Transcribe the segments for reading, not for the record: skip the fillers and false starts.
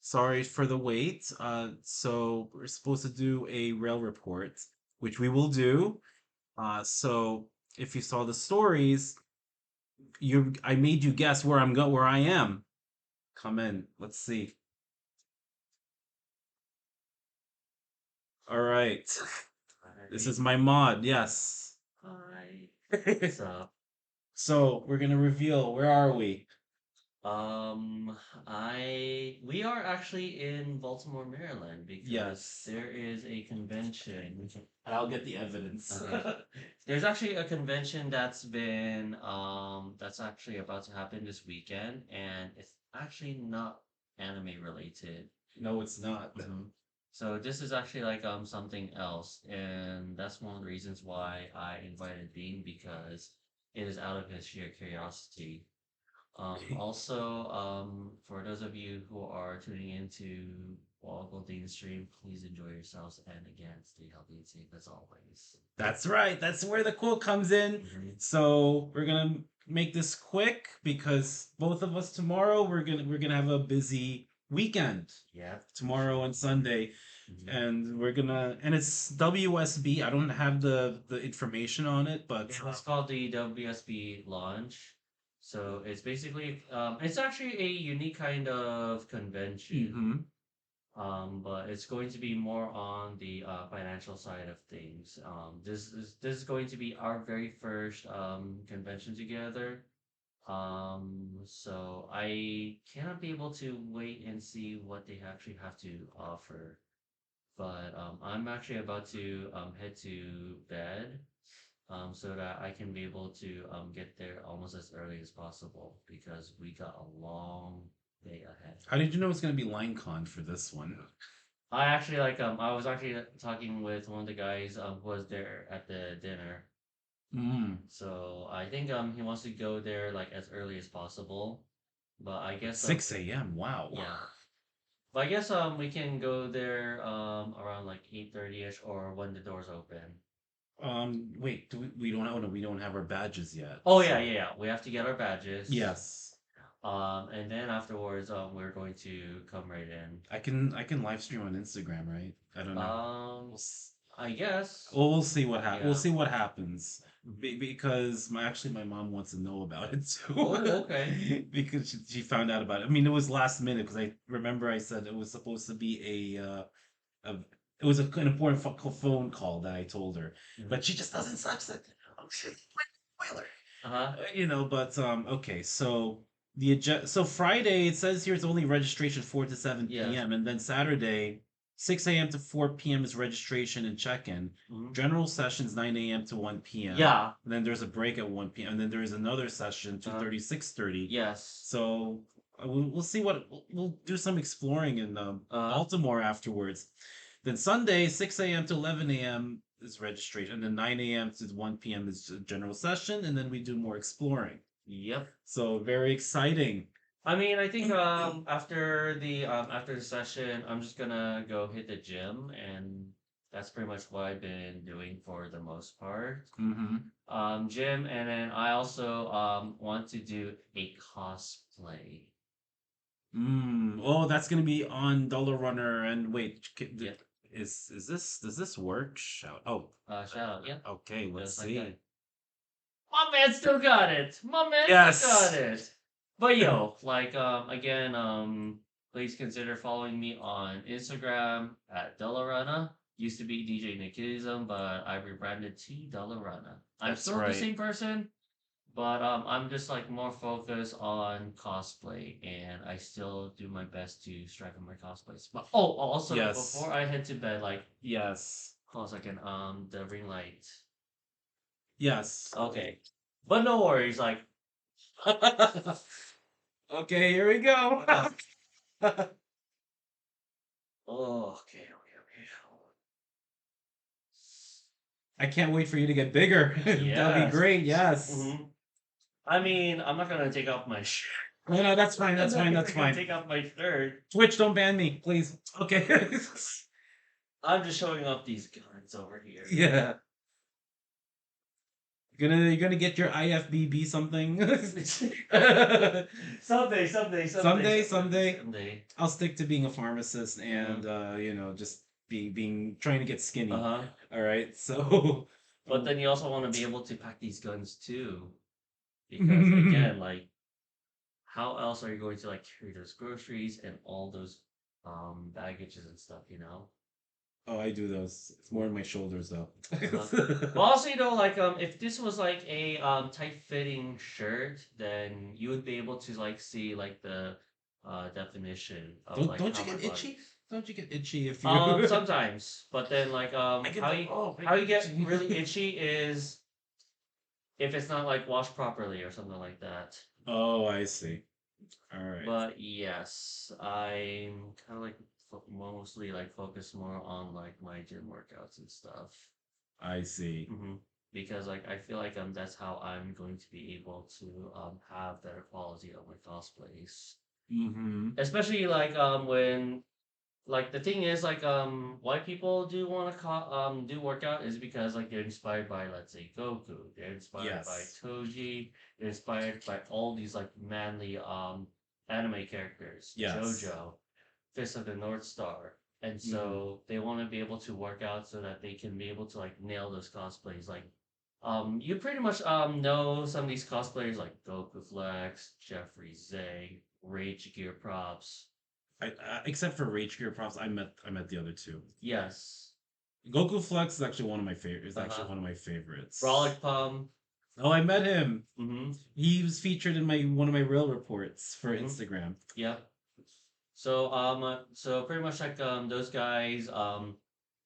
Sorry for the wait. So we're supposed to do a rail report, which we will do. So if you saw the stories, I made you guess where I am. Come in. Let's see. All right. This is Hi. my mod. Yes. Hi. What's up? So we're gonna reveal where are we? Um, we are actually in Baltimore, Maryland, because Yes. there is a convention. And I'll get the evidence. Okay. There's actually a convention that's actually about to happen this weekend, and it's actually not anime related. No, it's not. Mhm. So this is actually like something else, and that's one of the reasons why I invited Dean, because it is out of his sheer curiosity. Also, for those of you who are tuning into Woggle Dean's stream, please enjoy yourselves, and again, stay healthy and safe as always. That's right. That's where the quote comes in. Mhm. So we're gonna make this quick because both of us tomorrow we're gonna have a busy weekend Yeah, for tomorrow sure. and Sunday, Mhm. and it's WSB. I don't have the information on it, but It was called the WSB launch. So it's basically, it's actually a unique kind of convention. mhm. But it's going to be more on the financial side of things. This is going to be our very first convention together. So I cannot be able to wait and see what they actually have to offer. But I'm actually about to head to bed so that I can be able to get there almost as early as possible, because we got a long day ahead. How did you know it's gonna be LineCon for this one? I was actually talking with one of the guys who was there at the dinner. Mm. So I think he wants to go there like as early as possible. But I It's guess 6 a.m. Wow. yeah. But I guess we can go there around like 8:30ish, or when the doors open. Wait. We don't know. No, we don't have our badges yet. Oh yeah, So yeah, yeah. We have to get our badges. yes, And then afterwards we're going to come right in. I can live stream on Instagram, right? I don't know. Um We'll s- I guess. We'll see we'll Yeah. see what happens. Because my mom wants to know about it Oh, too. okay. Because she found out about it. I mean, it was last minute because I remember I said it was supposed to be a it was an important phone call that I told her, Mhm. but she just doesn't such it. Oh shit, spoiler. Uh-huh. But okay, so so Friday it says here it's only registration 4 to 7 Yes. p.m. and then Saturday 6 a.m. to 4 p.m. is registration and check-in. Mhm. General sessions 9 a.m. to 1 p.m. Yeah. And then there's a break at 1 p.m. and then there is another session Uh, 2:30 6:30. yes. So we'll see we'll do some exploring in Uh, Baltimore afterwards. Then Sunday 6 a.m. to 11 a.m. is registration, and then 9 a.m. to 1 p.m. is general session, and then we do more exploring. yep. So very exciting. I mean, I think after the session, I'm just gonna go hit the gym, and that's pretty much what I've been doing for the most part. Mm-hmm. Gym, and then I also want to do a cosplay. Oh, that's gonna be on Dollar Runner. And wait, Yep. is this does this work? Shout! Oh, Shout out. Yep. okay. Let's Just like that. see. My man still got it. My man still got Yes. it. But yo, like again, please consider following me on Instagram at Delarana. Used to be DJ Nikism, but I rebranded to Delarana. I'm That's still the right. same person, but I'm just like more focused on cosplay, and I still do my best to strike on my cosplays. But oh, also Yes. before I head to bed, like Yes. hold on a second, the ring light. Yes. Okay, but no worries, like Okay, here we go. uh, oh, okay. I can't wait for you to get bigger. That'll be Yes. great. Yes. hmm I mean, I'm not gonna take off my shirt. No, no, that's fine. I'm That's not fine. That's gonna fine. take off my shirt. Twitch, don't ban me, please. Okay. I'm just showing off these guns over here. Yeah. You're gonna get your IFBB something. Someday. Someday. I'll stick to being a pharmacist Uh-huh. and just being trying to get skinny. Uh-huh. All right. So But then you also want to be able to pack these guns too. Because again, like how else are you going to like carry those groceries and all those baggages and stuff, you know? oh, I do those. It's more on my shoulders though. Uh-huh. Well, also, you know, like if this was like a tight fitting shirt, then you would be able to like see like the definition of like Don't how you my get body itchy? is. Don't you get itchy if you? Sometimes, but then like I get how the you oh, I how you get get itchy. really itchy is if it's not like washed properly or something like that. Oh, I see. All right. But yes, I'm kind of like mostly like focused more on like my gym workouts and stuff. I see. hmm Because like I feel like that's how I'm going to be able to have better quality of my cosplays. Mm-hmm. Especially like when like the thing is like why people do want to do workout is because like they're inspired by, let's say, Goku, they're inspired by Yes. Toji, they're inspired by all these like manly anime characters, Yes. JoJo, Fist of the North Star. And Mm-hmm. so they want to be able to work out so that they can be able to like nail those cosplays. Like you pretty much know some of these cosplayers like Goku Flex, Jeffrey Zay, Rage Gear Props. Except for Rage Gear props, I met the other two. Yes. Goku Flex is actually one of my favorite. Is actually Uh-huh. one of my favorites. Frolic Pum. Oh, I met him. Mm-hmm. He was featured in my one of my rail reports for Mm-hmm. Instagram. Yep. So pretty much like those guys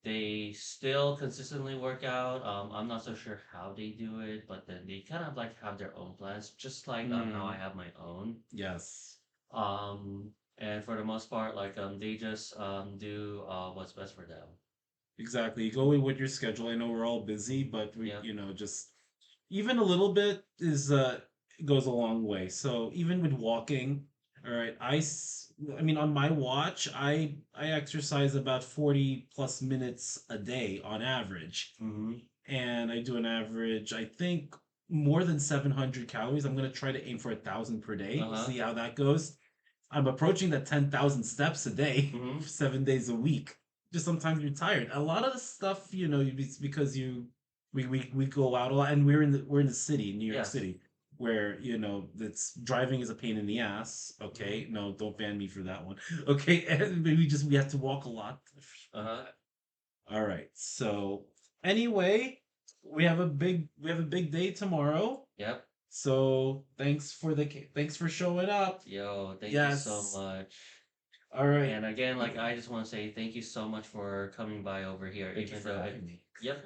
they still consistently work out. I'm not so sure how they do it, but then they kind of like have their own plans, just like how I Mm, have my own. yes, And for the most part, like they just do what's best for them. exactly. You go in with your schedule. I know we're all busy, but we, Yep. just even a little bit is goes a long way. So even with walking, all right, I mean on my watch, I exercise about 40 plus minutes a day on average. Mm-hmm. And I do an average, I think more than 700 calories. I'm gonna try to aim for 1,000 per day. Uh-huh. See how that goes. I'm approaching that 10,000 steps a day, Mm-hmm. 7 days a week. Just sometimes you're tired. A lot of the stuff, it's because we go out a lot, and we're in the city, New York Yes. City, where that's driving is a pain in the ass. Mm-hmm. Okay, no, don't ban me for that one. Okay, and we have to walk a lot. Uh-huh. All right. So anyway, we have a big day tomorrow. Yep. So thanks for showing up. Yo, thank you so Yes. much. All right. And again, like I just want to say thank you so much for coming by over here. Thank you Even for though having me. yep.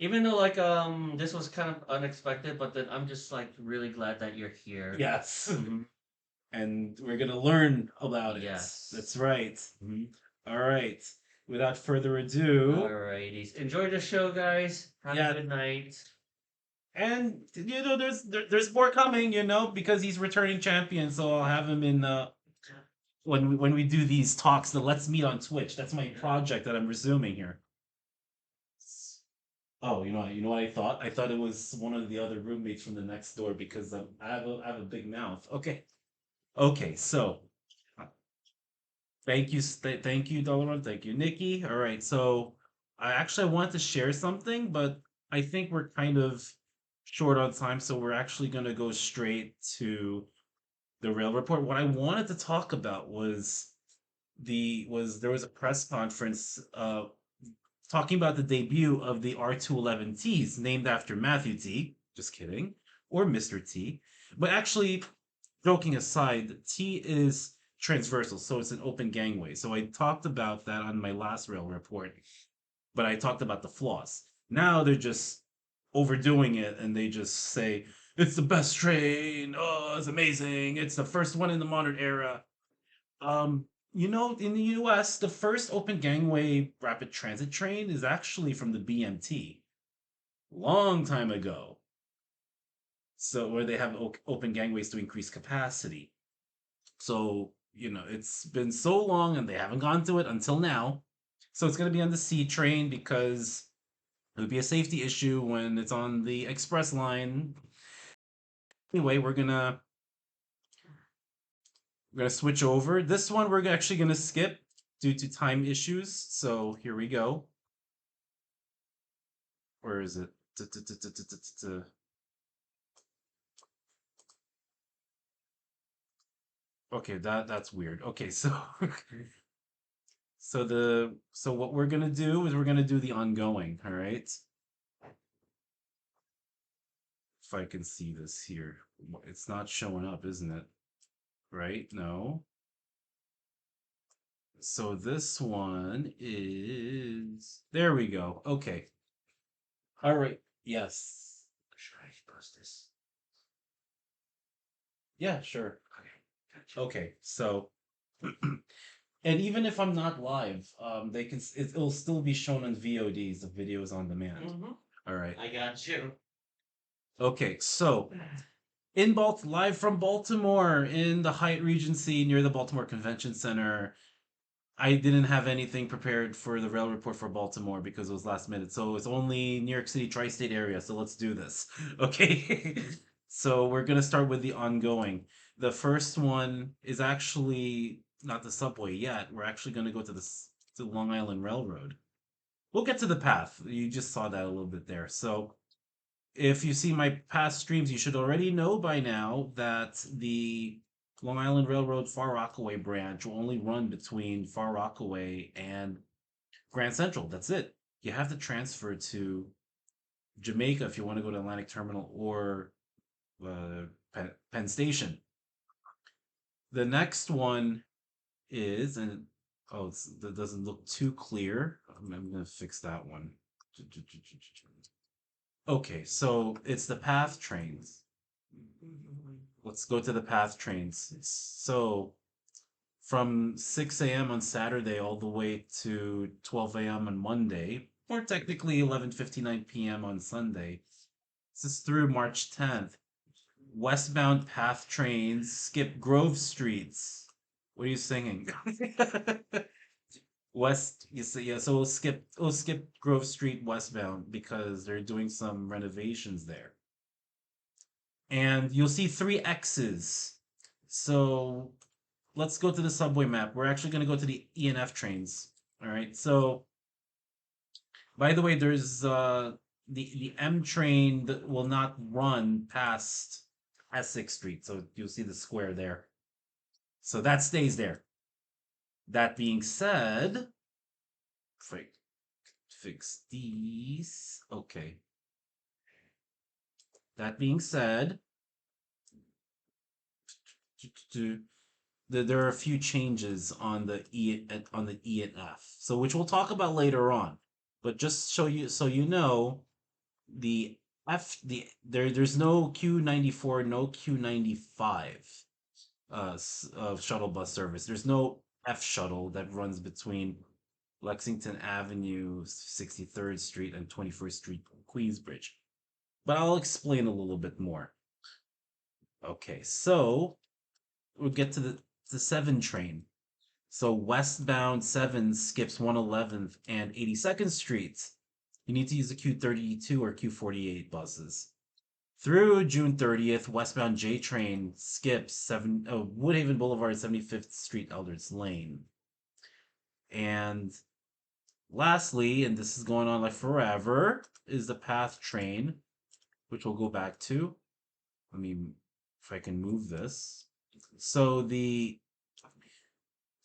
Even though like this was kind of unexpected, but then I'm just like really glad that you're here. Yes. hmm And we're gonna learn about it. That's Yes. right. hmm All right. Without further ado, Alrighties. Enjoy the show, guys. Have a yeah, good night. and there's more coming, because he's returning champion. So I'll have him in when we do these talks. The Let's Meet on Twitch. That's my project that I'm resuming here. Oh, you know what I thought? I thought it was one of the other roommates from the next door because I have a big mouth. Okay, okay. So thank you, Dolaron. Thank you, Nikki. All right. So I wanted to share something, but I think we're kind of short on time, so we're actually going to go straight to the rail report. What I wanted to talk about was there was a press conference talking about the debut of the R211Ts, named after Matthew T. Just kidding, or Mr. T. But actually, joking aside, T is transversal, so it's an open gangway. So I talked about that on my last rail report, but I talked about the flaws. Now they're just overdoing it, and they just say it's the best train. Oh, it's amazing! It's the first one in the modern era. In the US, the first open gangway rapid transit train is actually from the BMT, long time ago. So, where they have open gangways to increase capacity. So, it's been so long and they haven't gone to it until now. So, it's going to be on the C train because It would be a safety issue when it's on the express line. Anyway, we're gonna switch over. This one we're actually gonna skip due to time issues. So here we go. Where is it? Okay, that's weird. Okay, so so what we're gonna do is we're gonna do the ongoing. All right. If I can see this here, it's not showing up, isn't it? Right? No. So this one is there we go. Okay. All right. Yes. Should I post this? Yeah, sure. Okay, gotcha. Okay. So and even if I'm not live, they can it'll still be shown on VODs, the videos on demand. All right. I got you. Okay. So live from Baltimore in the Hyatt Regency near the Baltimore Convention Center. I didn't have anything prepared for the rail report for Baltimore because it was last minute. So it's only New York City tri-state area. So let's do this. Okay. So we're gonna start with the ongoing. The first one is actually not the subway yet. We're actually gonna go to to Long Island Railroad. We'll get to the path. You just saw that a little bit there. So if you see my past streams, you should already know by now that the Long Island Railroad Far Rockaway branch will only run between Far Rockaway and Grand Central. That's it. You have to transfer to Jamaica if you want to go to Atlantic Terminal or Penn Station. The next one is, and oh, that doesn't look too clear. I'm going to fix that one. Okay, so it's the PATH trains. Let's go to the PATH trains. So from 6 a.m. on Saturday all the way to 12 a.m. on Monday, or technically 11:59 p.m. on Sunday. This is through March 10th. Westbound PATH trains skip Grove Streets. What are you singing? West, you see, yeah. So we'll skip Grove Street westbound because they're doing some renovations there. And you'll see three X's. So let's go to the subway map. We're actually going to go to the ENF trains. All right. So by the way, there's the M train that will not run past Essex Street. So you'll see the square there. So that stays there. That being said, fix these. Okay. That being said, there are a few changes on the E and F. So which we'll talk about later on. But just show you so you know, the there's no Q94, no Q95 shuttle bus service. There's no F shuttle that runs between Lexington Avenue, 63rd Street, and 21st Street, Queensbridge. But I'll explain a little bit more. Okay, so we'll get to the 7 train. So westbound 7 skips 111th and 82nd Streets. You need to use the Q32 or Q48 buses. Through June 30th, westbound J train skips Woodhaven Boulevard, 75th Street, Eldridge Lane. And lastly, and this is going on like forever, is the PATH train, which we'll go back to. Let me, if I can move this. So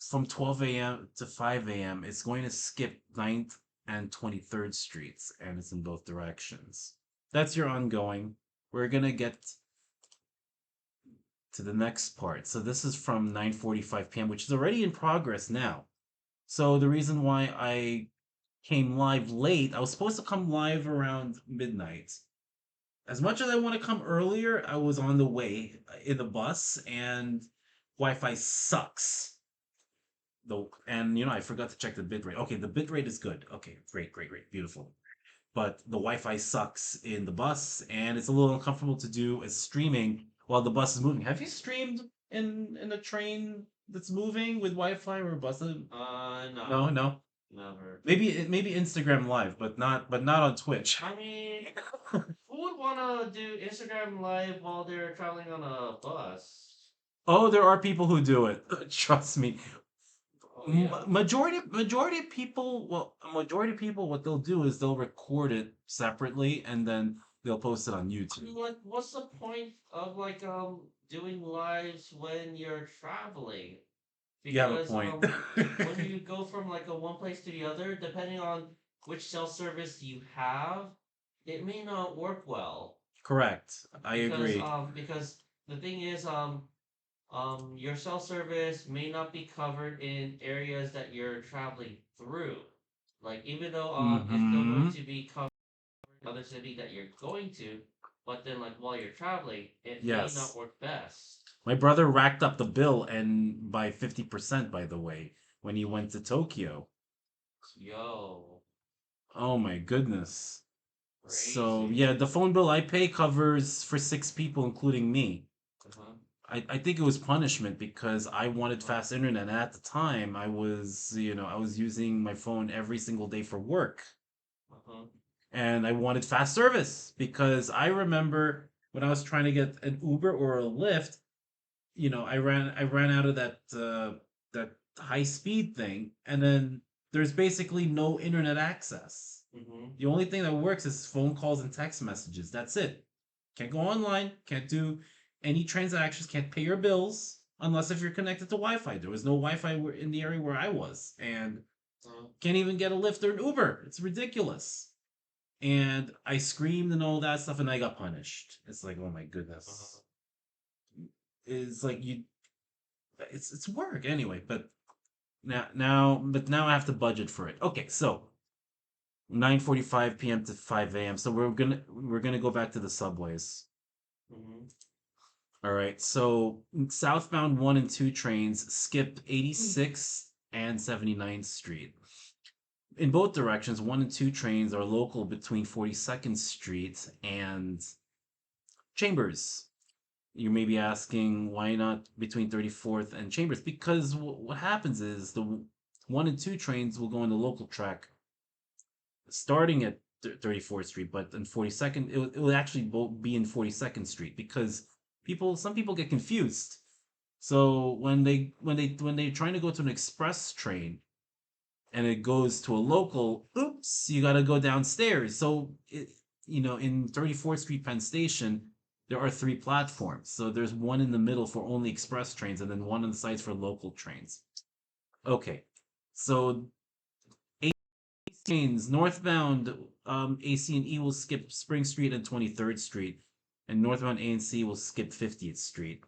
from 12 a.m. to 5 a.m., it's going to skip 9th and 23rd Streets, and it's in both directions. That's your ongoing. We're going to get to the next part. So this is from 9:45 p.m., which is already in progress now. So the reason why I came live late, I was supposed to come live around midnight. As much as I want to come earlier, I was on the way in the bus and Wi-Fi sucks. And I forgot to check the bit rate. Okay, the bit rate is good. Okay, great, great, great, beautiful. But the Wi-Fi sucks in the bus, and it's a little uncomfortable to do as streaming while the bus is moving. Have you streamed in a train that's moving with Wi-Fi or a bus? No. No, no. Never. Maybe Instagram Live, but not on Twitch. I mean, who would want to do Instagram Live while they're traveling on a bus? Oh, there are people who do it. Trust me. Oh yeah. Majority of people, well, a majority of people, what they'll do is they'll record it separately and then they'll post it on I mean, YouTube. like, what's the point of like doing lives when you're traveling? You have a Because point. when you go from like a one place to the other, depending on which cell service you have, it may not work well. Correct. I agree. Because the thing is your cell service may not be covered in areas that you're traveling through. Like even though it's still going Mm-hmm. to be covered in other city that you're going to, but then like while you're traveling, it may not Yes. work best. My brother racked up the bill and by 50%, by the way, when he went to Tokyo. Yo, Oh my goodness. So crazy. yeah, the phone bill I pay covers for 6 people, including me. Uh-huh. I think it was punishment because I wanted Uh-huh. fast internet. And at the time, I was using my phone every single day for work. Uh-huh. And I wanted fast service because I remember when I was trying to get an Uber or a Lyft, I ran out of that high speed thing, and then there's basically no internet access. Mm-hmm. The only thing that works is phone calls and text messages. That's it. Can't go online, can't do any transactions, can't pay your bills unless if you're connected to Wi-Fi. There was no Wi-Fi in the area where I was, and Uh-huh. can't even get a Lyft or an Uber. It's ridiculous. And I screamed and all that stuff, and I got punished. It's like, oh my Uh-huh. goodness. It's like it's work anyway. But now I have to budget for it. Okay, so 9:45 p.m. to 5 a.m. So we're gonna go back to the subways. Mm-hmm. All right. So southbound 1 and 2 trains skip 86th and 79th Street. In both directions, 1 and 2 trains are local between 42nd Street and Chambers. You may be asking why not between 34th and Chambers? Because what happens is the 1 and 2 trains will go on the local track starting at 34th Street, but in 42nd, it will actually be in 42nd Street because some people get confused. So when they're trying to go to an express train and it goes to a local, oops, you got to go downstairs. So in 34th Street Penn Station, there are 3 platforms. So there's one in the middle for only express trains, and then one on the sides for local trains. Okay, so trains northbound AC and E will skip Spring Street and 23rd Street, and northbound A and C will skip 50th Street.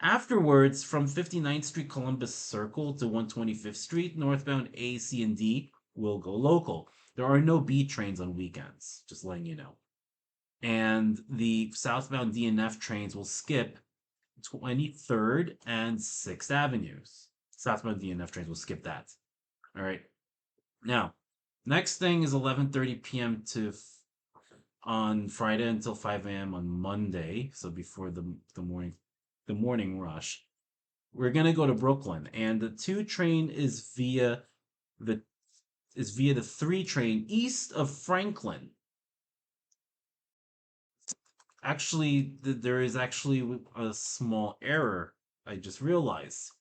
Afterwards, from 59th Street Columbus Circle to 125th Street, northbound A, C, and D will go local. There are no B trains on weekends, just letting you know. And the southbound D and F trains will skip 23rd and 6th Avenues. Southbound D and F trains will skip that. All right. Now, next thing is 11:30 p.m. On Friday until 5 a.m. on Monday, so before the morning rush. We're gonna go to Brooklyn, and the 2 train the is via the 3 train east of Franklin. Actually, there is actually a small error. I just realized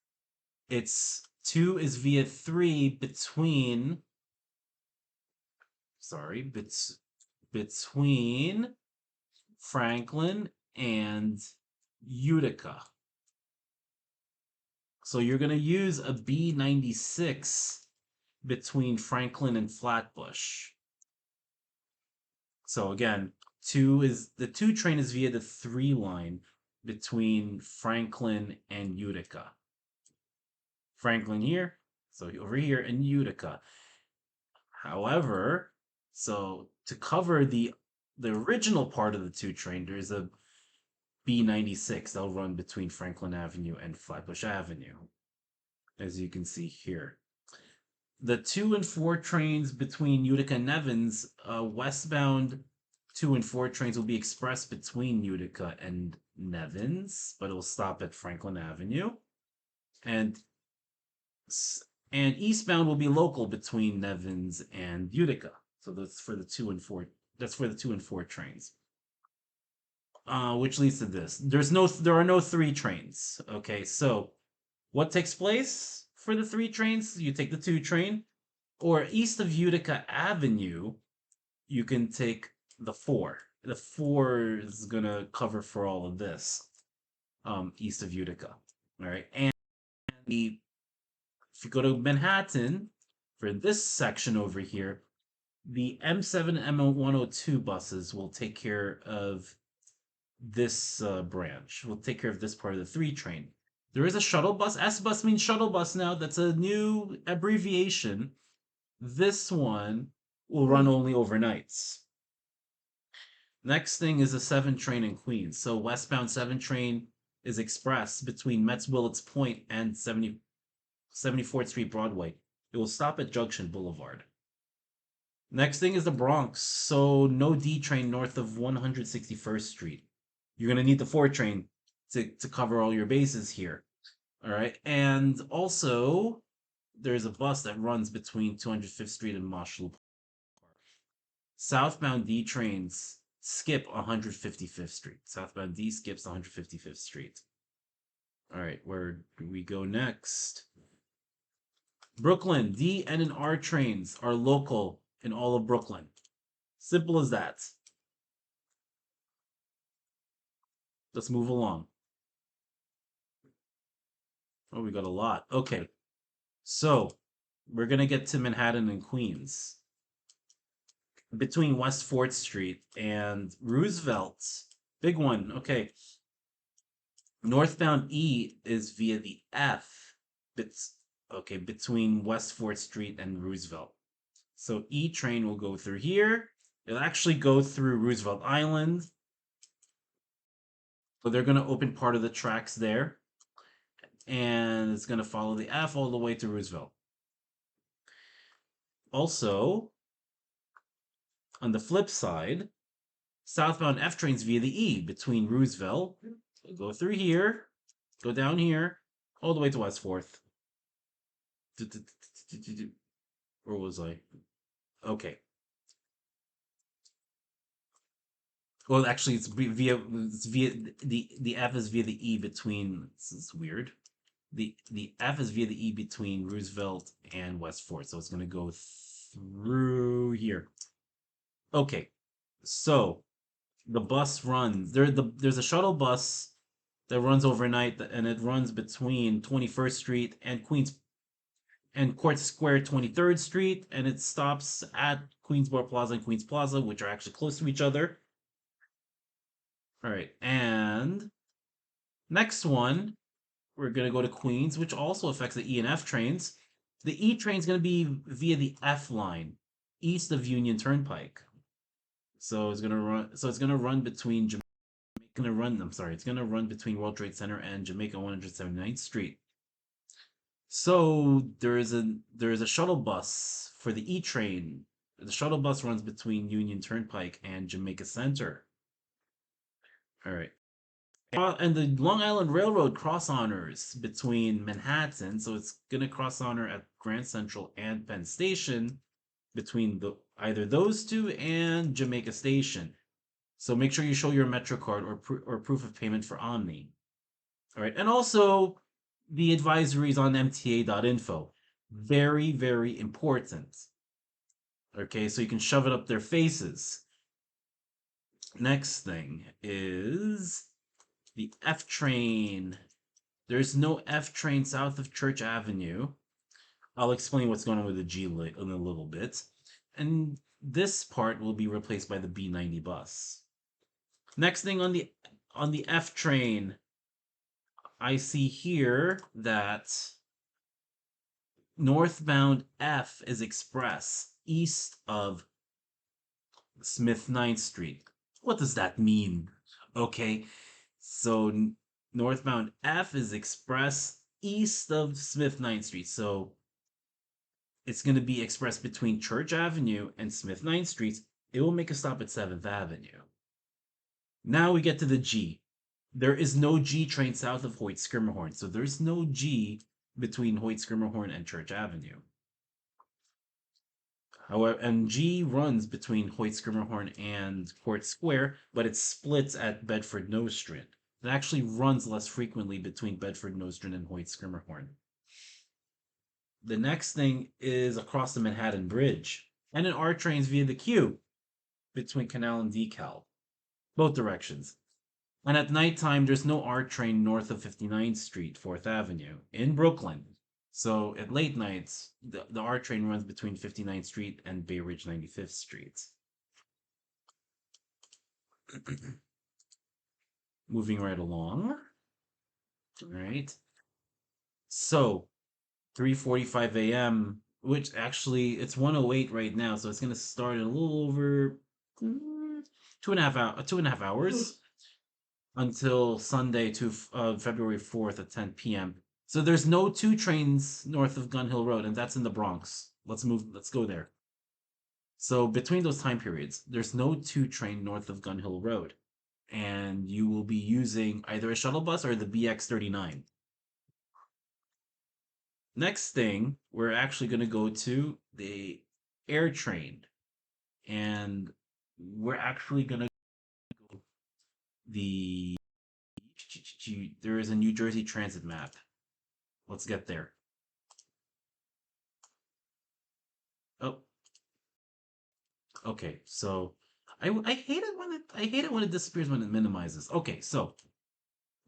it's 2 is via 3 between. Sorry, between Franklin and Utica. So you're gonna use a B96 between Franklin and Flatbush. So again, the 2 train is via the 3 line between Franklin and Utica. Franklin here, so over here in Utica. However, so to cover the original part of the 2 train, there's a B96 that'll run between Franklin Avenue and Flatbush Avenue, as you can see here. The 2 and 4 trains between Utica and Nevins, westbound 2 and 4 trains will be express between Utica and Nevins, but it will stop at Franklin Avenue. And And eastbound will be local between Nevins and Utica. So that's for the 2 and 4. That's for the 2 and 4 trains. Which leads to this. There are no 3 trains. Okay, so what takes place for the 3 trains? You take the 2 train, or east of Utica Avenue, you can take the 4. The 4 is gonna cover for all of this. East of Utica. All right, and if you go to Manhattan for this section over here, the M7 and M102 buses will take care of this branch. We'll take care of this part of the 3 train. There is a shuttle bus. S bus means shuttle bus now. That's a new abbreviation. This one will run only overnights. Next thing is a 7 train in Queens. So westbound 7 train is express between Metz Willets Point and 74th Street Broadway. It will stop at Junction Boulevard. Next thing is the Bronx. So no D train north of 161st Street. You're going to need the 4 train to cover all your bases here. All right. And also, there's a bus that runs between 205th Street and Marshall Park. Southbound D trains skip 155th Street. Southbound D skips 155th Street. All right, where do we go next? Brooklyn, D, N, and R trains are local in all of Brooklyn. Simple as that. Let's move along. Oh, we got a lot. Okay. So, we're going to get to Manhattan and Queens. Between West 4th Street and Roosevelt. Big one. Okay. Northbound E is via the F. Okay, between West 4th Street and Roosevelt. So E train will go through here. It'll actually go through Roosevelt Island. So they're going to open part of the tracks there. And it's going to follow the F all the way to Roosevelt. Also, on the flip side, southbound F trains via the E between Roosevelt. Go through here, go down here, all the way to West 4th. Where was I? Okay. Well, actually, it's via the F is via the E between. This is weird. The F is via the E between Roosevelt and West 4th, so it's going to go through here. Okay, so the bus runs. There's a shuttle bus that runs overnight, and it runs between 21st Street and Court Square 23rd Street, and it stops at Queensboro Plaza and Queens Plaza, which are actually close to each other. All right, and next one, we're gonna go to Queens, which also affects the E and F trains. The E train is gonna be via the F line, east of Union Turnpike. So it's gonna run. So it's gonna run between It's gonna run between World Trade Center and Jamaica 179th Street. So there is a shuttle bus for the E train. The shuttle bus runs between Union Turnpike and Jamaica Center. All right. And the Long Island Railroad cross honors between Manhattan, so it's gonna cross honor at Grand Central and Penn Station between either those two and Jamaica Station. So make sure you show your MetroCard or proof of payment for Omni. All right, and also the advisories on MTA.info. Very, very important. Okay, so you can shove it up their faces. Next thing is the F train. There's no F train south of Church Avenue. I'll explain what's going on with the G in a little bit. And this part will be replaced by the B90 bus. Next thing on the F train, I see here that northbound F is express east of Smith 9th Street. What does that mean? Okay, so northbound F is express east of Smith 9th Street. So it's going to be express between Church Avenue and Smith 9th Streets. It will make a stop at 7th Avenue. Now we get to the G. There is no G train south of Hoyt Schermerhorn. So there's no G between Hoyt Schermerhorn and Church Avenue. However, and G runs between Hoyt Schermerhorn and Court Square, but it splits at Bedford Nostrand. It actually runs less frequently between Bedford Nostrand and Hoyt Schermerhorn. The next thing is across the Manhattan Bridge, and an R trains via the Q between Canal and DeKalb, both directions. And at nighttime, there's no R train north of 59th Street, 4th Avenue in Brooklyn. So at late nights, the R train runs between 59th Street and Bay Ridge 95th Street. Moving right along. All right. So 3:45 a.m., which actually it's 1:08 right now, so it's gonna start at a little over 2.5 hours until Sunday to February 4th at 10 p.m. So there's no two trains north of Gun Hill Road, and that's in the Bronx. Let's go there. So between those time periods, there's no two train north of Gun Hill Road, and you will be using either a shuttle bus or the BX39. Next thing, we're actually going to go to the air train, and we're actually going to go the there is a New Jersey Transit map. Let's get there. Oh, okay. So I hate it when it disappears when it minimizes. Okay, so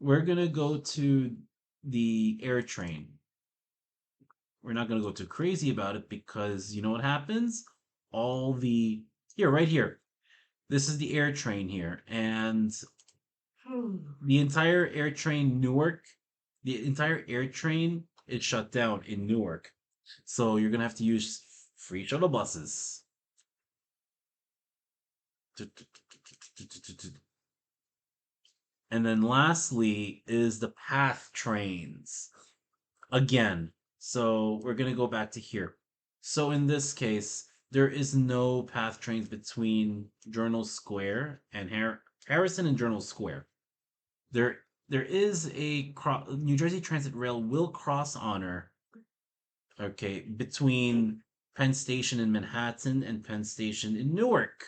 we're gonna go to the air train. We're not gonna go too crazy about it because you know what happens? All the here, right here. This is the air train here, and the entire air train Newark, the entire air train is shut down in Newark. So you're gonna have to use free shuttle buses. And then lastly is the path trains. Again. So we're gonna go back to here. So in this case, there is no path trains between Journal Square and Harrison and Journal Square. There is a New Jersey Transit Rail will cross honor, okay, between Penn Station in Manhattan and Penn Station in Newark.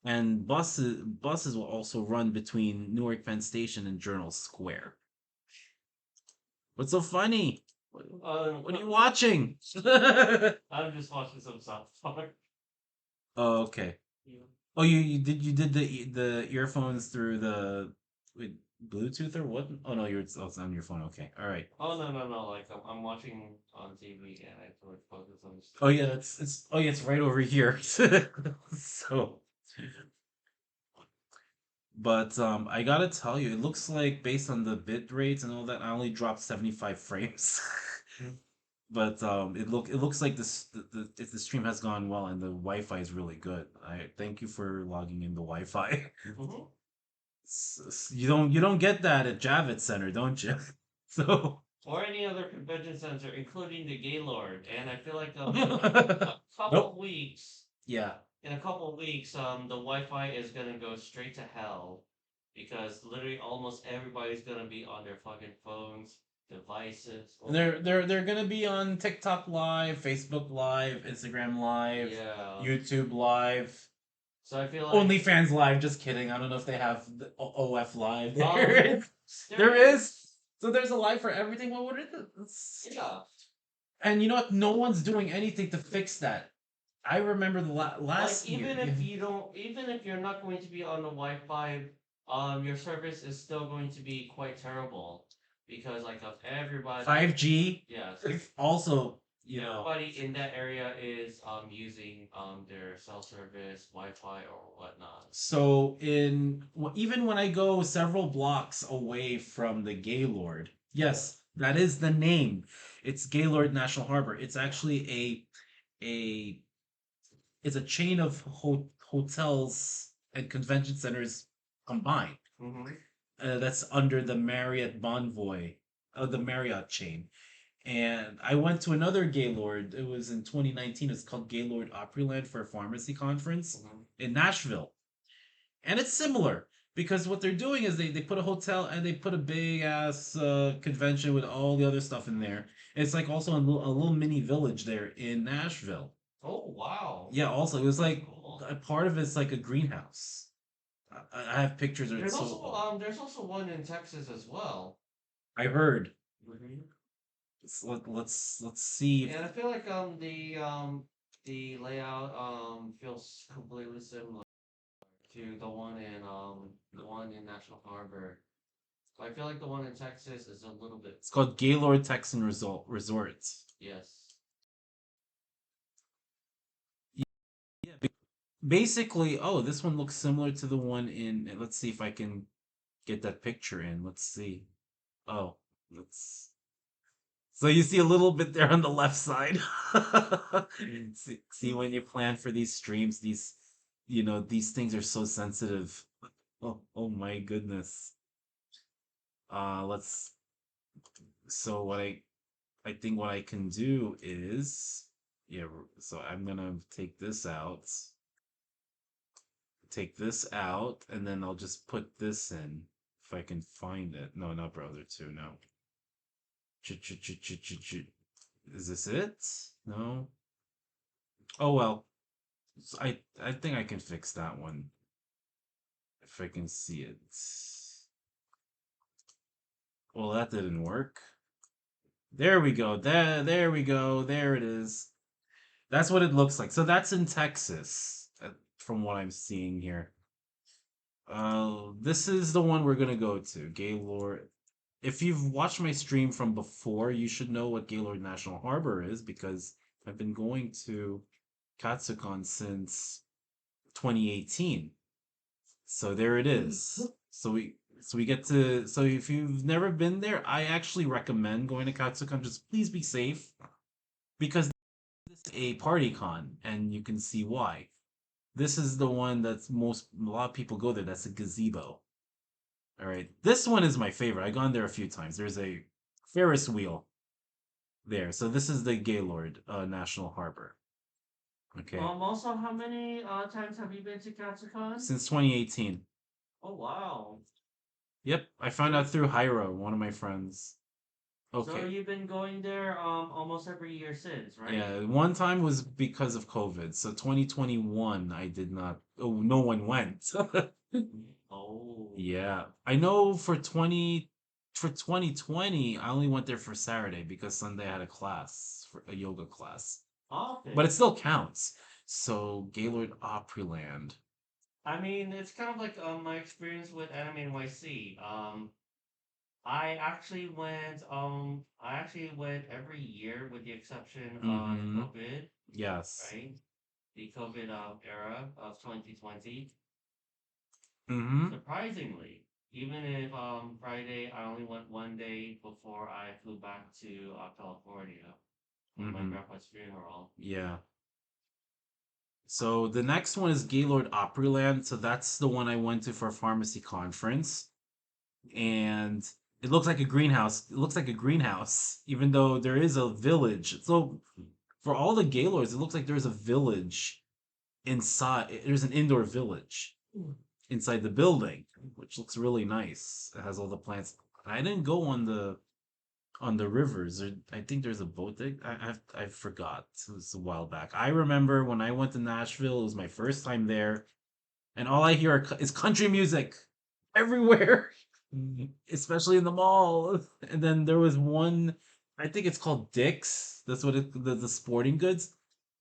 And buses will also run between Newark Penn Station and Journal Square. What's so funny? What are you watching? I'm just watching some South Park. Oh, okay. Yeah. Oh, you did the earphones through the wait, Bluetooth or what? Oh no, it's on your phone. Okay, all right. Oh no! Like I'm watching on TV and I have to like focus on this. Oh yeah, it's right over here. So, but I gotta tell you, it looks like based on the bit rates and all that, I only dropped 75 frames. But it looks like if the stream has gone well and the Wi-Fi is really good. I thank you for logging in the Wi-Fi. Mm-hmm. You don't get that at Javits Center, don't you? So Or any other convention center, including the Gaylord. And I feel like a couple nope. weeks, Yeah. in a couple weeks, the Wi-Fi is gonna go straight to hell because literally almost everybody's gonna be on their fucking phones, devices. And they're gonna be on TikTok Live, Facebook Live, Instagram Live, Yeah. YouTube Live, So I feel like OnlyFans Live. Just kidding. I don't know if they have the OF Live. There is. there There is. is. So there's a live for everything. What would it? Yeah. And you know what? No one's doing anything to fix that. I remember the last Like year. even if you don't, even if you're not going to be on the Wi-Fi, your service is still going to be quite terrible because like of everybody. 5G. Yes. Also, you know. Everybody in that area is using their cell service, Wi-Fi or whatnot. So even when I go several blocks away from the Gaylord, yes, that is the name. It's Gaylord National Harbor. It's actually a it's a chain of hotels and convention centers combined. Mm-hmm. That's under the Marriott Bonvoy, the Marriott chain. And I went to another Gaylord. It was in 2019. It's called Gaylord Opryland for a pharmacy conference Mm-hmm. in Nashville. And it's similar. because what they're doing is they put a hotel and they put a big ass convention with all the other stuff in there. It's like also a little mini village there in Nashville. Oh wow, Yeah, also it was that's like cool. a part of it's like a greenhouse. I have pictures of it. So There's also one in Texas as well. I heard. Hmm. Let's see if And I feel like the layout feels completely similar to the one in National Harbor. I feel like the one in Texas is a little bit. it's called Gaylord Texan Resort. Yes. Yeah, basically, oh, this one looks similar to the one in. Let's see if I can get that picture in. Let's see. Oh, let's. So you see a little bit there on the left side. See when you plan for these streams, these things are so sensitive. Oh my goodness. Let's. So I think what I can do is, yeah. So I'm gonna take this out, and then I'll just put this in if I can find it. No, not browser two. No. Is this it? No. Oh well. I think I can fix that one if I can see it. Well, that didn't work. There we go. There we go. There it is. That's what it looks like. So that's in Texas, from what I'm seeing here. This is the one we're gonna go to, Gaylord. If you've watched my stream from before, you should know what Gaylord National Harbor is because I've been going to Katsucon since 2018. So there it is. So we get to so if you've never been there, I actually recommend going to Katsucon. Just please be safe because this is a party con and you can see why. This is the one that's a lot of people go there. That's a gazebo. All right. This one is my favorite. I've gone there a few times. There's a Ferris wheel there. So this is the Gaylord National Harbor. Okay. Also, how many times have you been to Katsucon? Since 2018. Oh wow. Yep. I found So out through Hyro, one of my friends. so Okay. you've been going there almost every year since, right? Yeah, one time was because of COVID. So 2021, I did not. Oh, no one went. Oh. Yeah, I know for 2020, I only went there for Saturday because Sunday I had a class for a yoga class, but Okay. it still counts. So Gaylord Opryland. I mean, it's kind of like my experience with Anime NYC. I actually went every year with the exception of Mm-hmm. COVID, Yes. right? The COVID era of 2020. Mm-hmm. Surprisingly, even if Friday I only went one day before I flew back to California for my Mm-hmm. grandpa's funeral. Yeah. So the next one is Gaylord Opryland. So that's the one I went to for a pharmacy conference. And it looks like a greenhouse. It looks like a greenhouse, even though there is a village. So for all the Gaylords, it looks like there's a village inside. There's an indoor village inside the building, which looks really nice. It has all the plants. I didn't go on the rivers. I think there's a boat there. I forgot. It was a while back. I remember when I went to Nashville. It was my first time there, and all I hear is country music everywhere, especially in the mall. And then there was one, I think it's called Dick's. That's what the sporting goods.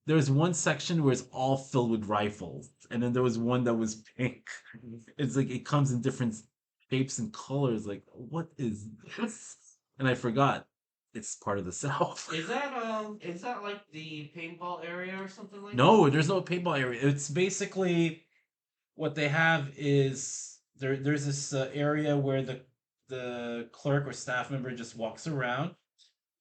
There was one section where it's all filled with rifles, and then there was one that was pink. It's like it comes in different shapes and colors. Like, what is this? And I forgot it's part of the South. Is that like the paintball area or something like that? No, there's no paintball area. It's basically what they have is there's this area where the clerk or staff member just walks around.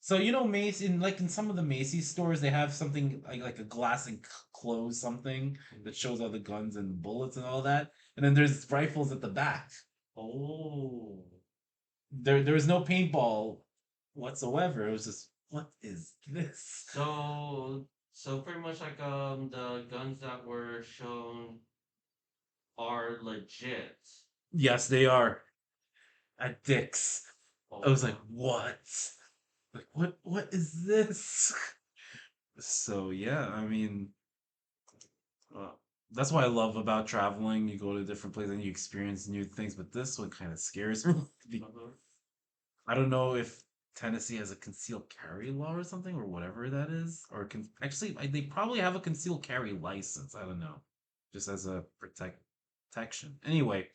So Macy in some of the Macy's stores they have something like a glass enclosed something that shows all the guns and bullets and all that, and then there's rifles at the back. Oh. There was no paintball whatsoever. It was just what is this? So pretty much like the guns that were shown are legit. Yes, they are at Dick's. I was like, Oh, what? Like, what is this? So yeah, I mean, uh, that's what I love about traveling. You go to different places and you experience new things, but this one kind of scares me. uh-huh. I don't know if Tennessee has a concealed carry law or something or whatever that is, or actually they probably have a concealed carry license. I don't know, just as a protection. Anyway,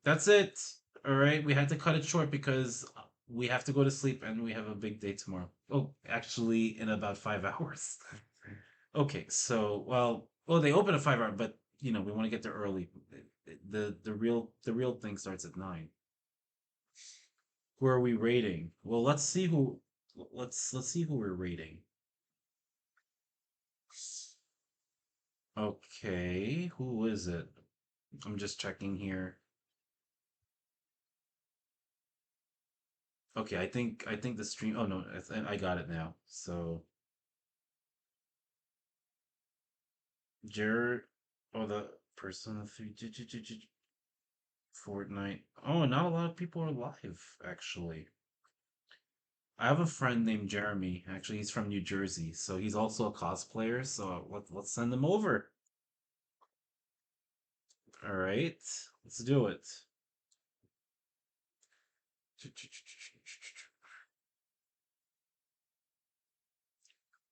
that's it. All right, we had to cut it short because we have to go to sleep and we have a big day tomorrow. Oh, actually, in about 5 hours. Okay, so well, they open at 5 hours, but we want to get there early. The real thing starts at 9. Who are we rating? Well, let's see who we're rating. Okay, who is it? I'm just checking here. Okay, I think the stream. Oh no, I got it now. So Jared, oh the person three Fortnite. Oh, not a lot of people are live actually. I have a friend named Jeremy. Actually, he's from New Jersey, so he's also a cosplayer. So let's send him over. All right, let's do it.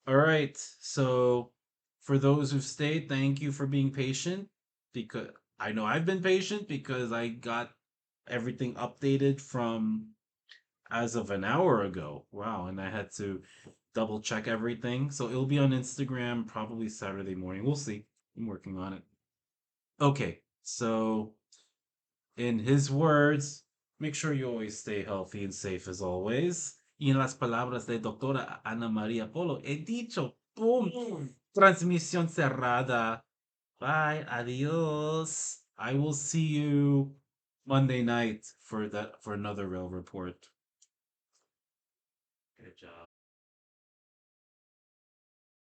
All right. So for those who've stayed, thank you for being patient because I know I've been patient because I got everything updated from as of an hour ago. Wow, and I had to double check everything. So it'll be on Instagram probably Saturday morning. We'll see. I'm working on it. Okay. So in his words, make sure you always stay healthy and safe as always. Y en las palabras de doctora Ana María Polo, he dicho, ¡pum! Transmisión cerrada. Bye, adios. I will see you Monday night for another rail report. Good job.